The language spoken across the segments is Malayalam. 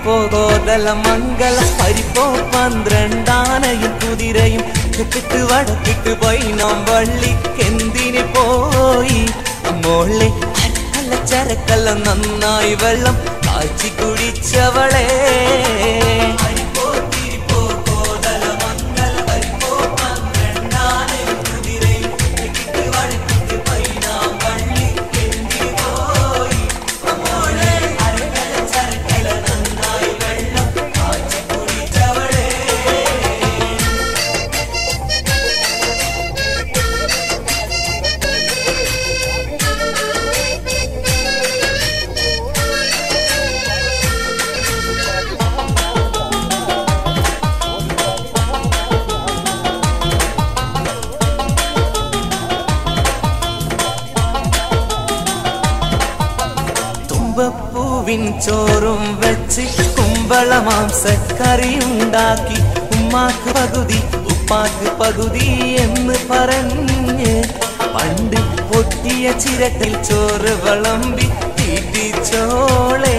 കോതല മംഗല പരിപ്പോ 12 കുതിരയും തെക്കിട്ട് വടക്കിട്ട് പൈനാം വള്ളിക്കെന്തിന് പോയി മോളെ അരക്കല്ല ചരക്കല്ല നന്നായി വെള്ളം കാച്ചി കുടിച്ചവളെ പൂവിൻ ചോറും വെച്ച് കുമ്പള മാംസക്കറിയുണ്ടാക്കി ഉമ്മാക്ക് പകുതി ഉപ്പാക്ക് പകുതി എന്ന് പറഞ്ഞ് പണ്ട് പൊട്ടിയ ചിരട്ടിൽ ചോറ് വിളമ്പി തീറ്റിച്ചോളേ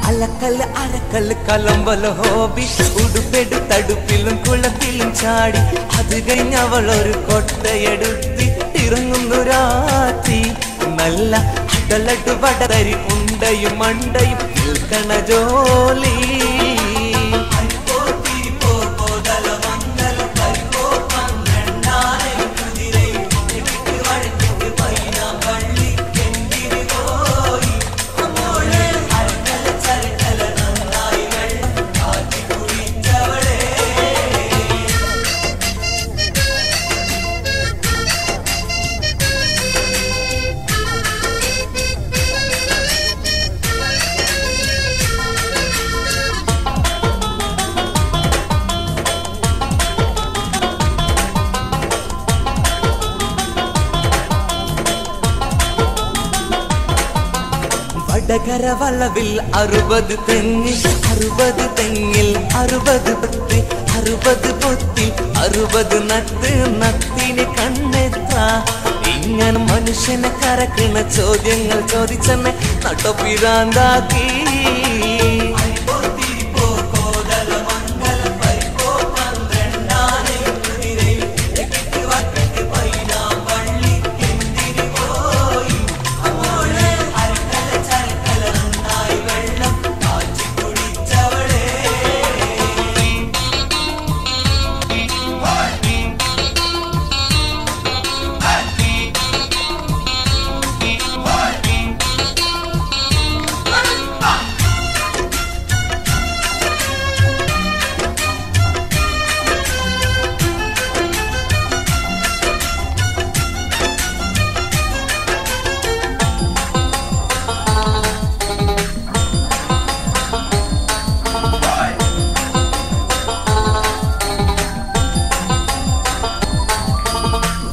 അലക്കല്ല് അരക്കല്ല് കലമ്പല ഹോബി ഉടുപ്പെടു തടുപ്പിലും കുളത്തിലും ചാടി അത് കഴിഞ്ഞവളൊരു കൊട്ടയെടുത്തി ഇറങ്ങുന്നു രാത്രി നല്ല അടലട്ട് വടതരി ഉണ്ടയും മണ്ടയും നിൽക്കണ ജോലി വടകര വളവിൽ 60 തെങ്ങിൽ 60 തെങ്ങിൽ 60 പത്തി 60 പൊത്തി 60 നട്ട് നത്തിന് കണ്ണെത്ര ഇങ്ങനെ മനുഷ്യനെ കരക്കണ ചോദ്യങ്ങൾ ചോദിച്ചെന്നെ നട്ടപ്പിരാന്താക്കി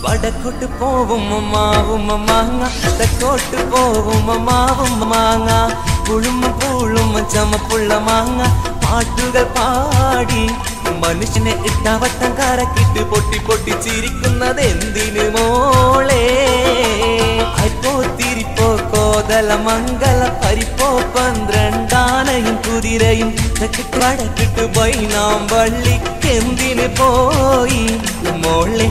വടക്കോട്ട് പോവും മാവും മാങ്ങ തെക്കോട്ട് പോവും മാവും മാങ്ങ പുളും പൂളും ചമപ്പുള്ള മാങ്ങ പാട്ടുകൾ പാടി മനുഷ്യനെ ഇട്ടവട്ടം കരക്കിട്ട് പൊട്ടി പൊട്ടി ചിരിക്കുന്നത് എന്തിനു മോളെ അരിപ്പോ കോതല മംഗല പരിപ്പോ 12 കുതിരയും തെക്കിട്ട് വടക്കിട്ട് പൈനാം വള്ളിക്കെന്തിന് പോയി മോളെ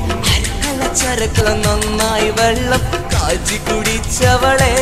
ചരക്കല നന്നായി വെള്ളം കാച്ചി കുടിച്ചവളെ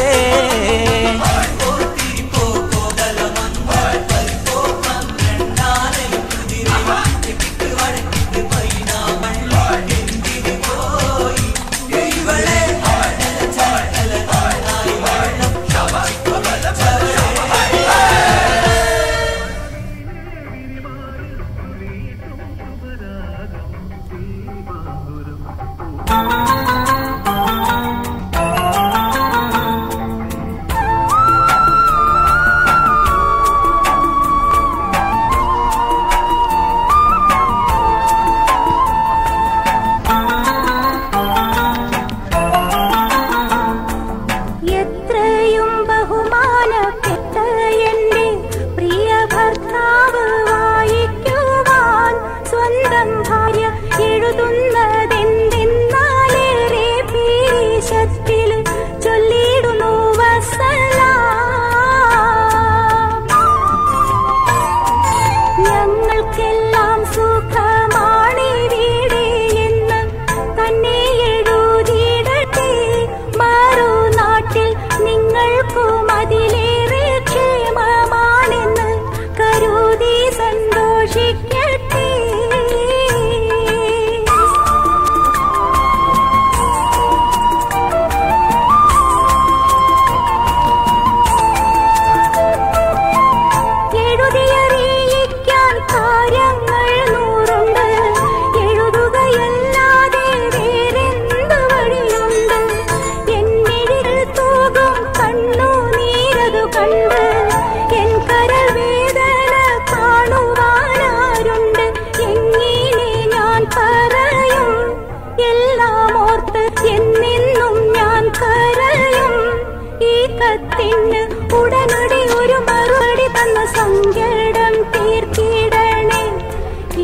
പാപത്തിന് ഉടനടി ഒരു മറുപടി തന്ന സങ്കടം തീർത്തിടണേ.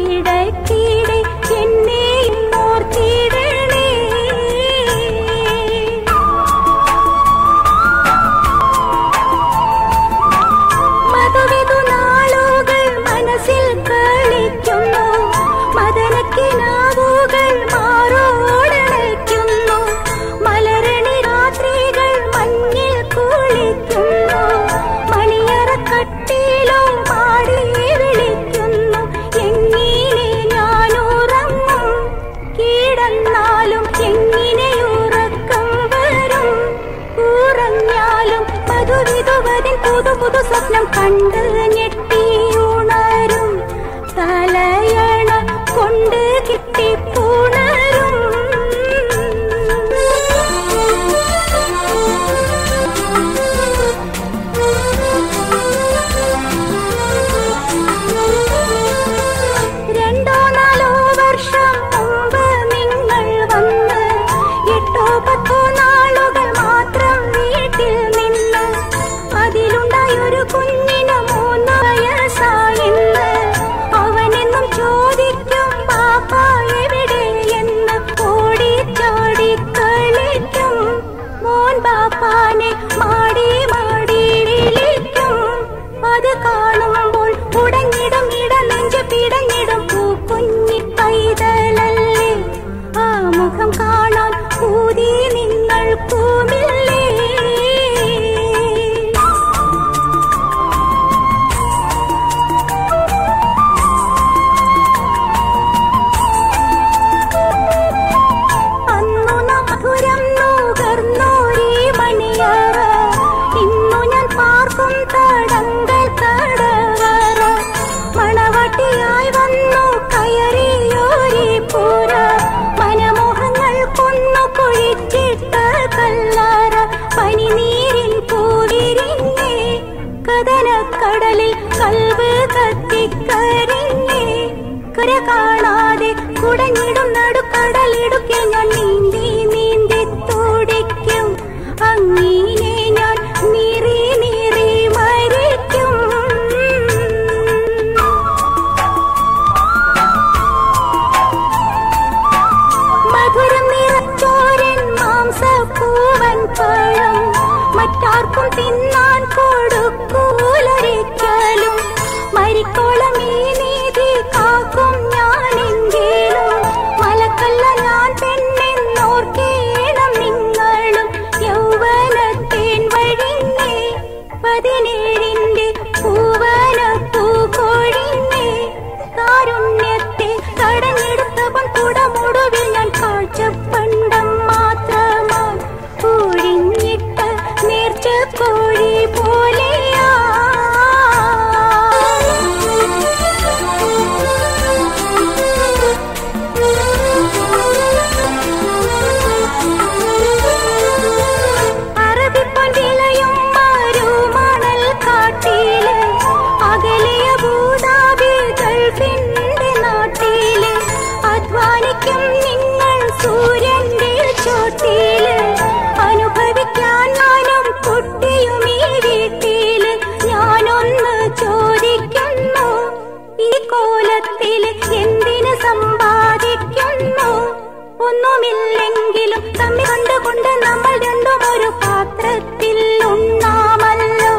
ഇടയ്ക്കിടെ എന്നെയും ഓർത്തിടണേ. മധുവിധു നാളുകൾ മനസ്സിൽ കളിക്കുന്നു. മദനക്കിനാവുകൾ മാറോടണയ്ക്കുന്നു. മലരണി രാത്രികൾ മഞ്ഞിൽ കുളിക്കുന്നു. മണിയറക്കട്ടിലോ പാടി വിളിക്കുന്നു. എങ്ങനെ ഞാനുറങ്ങും? കിടന്നാലും എങ്ങനെ ഉറക്കം വരും? ഉറങ്ങിയാലും മധുവിധുവതിൻ പുതു പുതു സ്വപ്നം കണ്ട് ഞെട്ടിയുണരും. തലയണ കൊണ്ട് കിട്ടിപ്പുണരും. രണ്ടോ നാലോ വർഷം മുമ്പ് നിങ്ങൾ വന്ന് 8 10 നാളുകൾ മാത്രം വീട്ടിൽ നിന്ന്. അതിലുണ്ടായൊരു കുഞ്ഞിന് 3 വയസ്സായിന്ന്. അവനെന്നും ചോദിക്കും പാപ്പ എവിടെയെന്ന്. ഓടിച്ചാടി കളിക്കും. മോൻ പാപ്പാനെ മാടി മാടി വിളിക്കും. അത് കാണുമ്പോൾ ഉടഞ്ഞിടും ഇടനെഞ്ച് പിടഞ്ഞിടും. പൂക്കുഞ്ഞി പൈതലല്ലേ, ആ മുഖം കാണാൻ കൂതി നിങ്ങൾക്കുമില്ലേ? അന്നു മധുരം നുകർന്നോരീ മണിയറ. ഇന്നു ഞാൻ പാർക്കും തടങ്കൽ കടവറ. മണവാട്ടിയായി വന്നു കയറിയോരീ പുര. മനമോഹങ്ങൾ കൊന്നു കുഴിച്ചിട്ട കല്ലറ. പനിനീരിൻ പൂവിരിഞ്ഞേ, കഥനക്കടലിൽ കൽവ് കത്തിക്കരിഞ്ഞേ. കര കാണാതെ കുടഞ്ഞിടും നടുക്കടലിടുക്കിൽ ഞാൻ നീന്തി നീന്തി തുടിക്കും. അങ്ങനെ ഞാൻ നീറി നീറി മരിക്കും. മധുരം നിറച്ചോരൻ മാംസപ്പൂവൻ പഴം മറ്റാർക്കും തിന്നാൻ കൊടുക്കൂലൊരിക്കലും. മരിക്കോളം ഈ നീതി കാക്കും ഞാനെങ്കിലും. മലക്കല്ല ഞാൻ പെണ്ണെന്നോർക്കേണം നിങ്ങളും. യൗവനത്തേൻ വഴിഞ്ഞേ, 17ന്റെ പൂവനപ്പൂ കൊഴിഞ്ഞേ. കാരുണ്യത്തെ തടഞ്ഞെടുത്തവൻ കുടമുടുവിൽ ഞാൻ കാഴ്ചപ്പണ്ടം മാത്രമായി ഒഴിഞ്ഞിട്ട് നേർച്ചക്കോഴി പോലെയാ. അറബിപ്പൊൻ വിളയും മരുമണൽ കാട്ടില്. അകലെയ ഭൂതാബി ഗൾഫിന്റെ നാട്ടില്. അധ്വാനിക്കും നിങ്ങൾ സൂര്യന്റെ ചോട്ടില്. അനുഭവിക്കാൻ ഞാനും കുട്ടിയും ഈ വീട്ടില്. ഞാനൊന്ന് ചോദിക്കുന്നു, ഈ കോലത്തില് എന്തിന് സമ്പാദിക്കുന്നു? ഒന്നുമില്ലെങ്കിലും തമ്മി കണ്ടുകൊണ്ട് നമ്മൾ രണ്ടും ഒരു പാത്രത്തിൽ ഉണ്ണാമല്ലോ.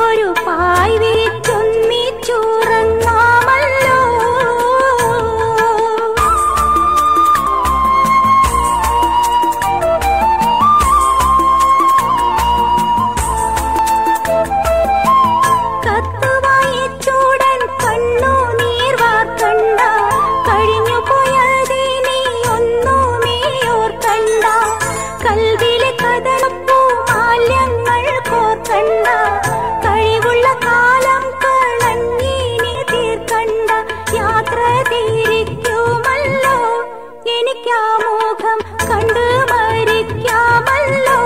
ഒരു പായ് വിരിച്ചൊന്നിച്ചുറങ്ങാമല്ലോ. കത്തുവായി ചൂടൻ കണ്ണു നീർ വാർക്കണ്ട. കഴിഞ്ഞു പോയതിനെ ഒന്നുമേ ഓർക്കണ്ട. കൽവിലെ കഥനപ്പൂ മാല്യങ്ങൾ കോർക്കണ്ട. കഴിവുള്ള കാലം കളഞ്ഞിനി തീർക്കണ്ട. യാത്ര തിരിക്കുമല്ലോ. എനിക്കാ മുഖം കണ്ടു മരിക്കാമല്ലോ.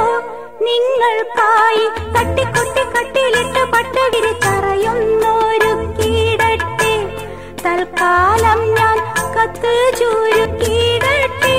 നിങ്ങൾക്കായി തട്ടിക്കൊട്ടി കട്ടിലിട്ട് പട്ട് വിരിച്ചറയുന്നൊരുക്കിയിടട്ടെ. തൽക്കാലം ഞാൻ കത്ത് ചുരുക്കിയിടട്ടെ.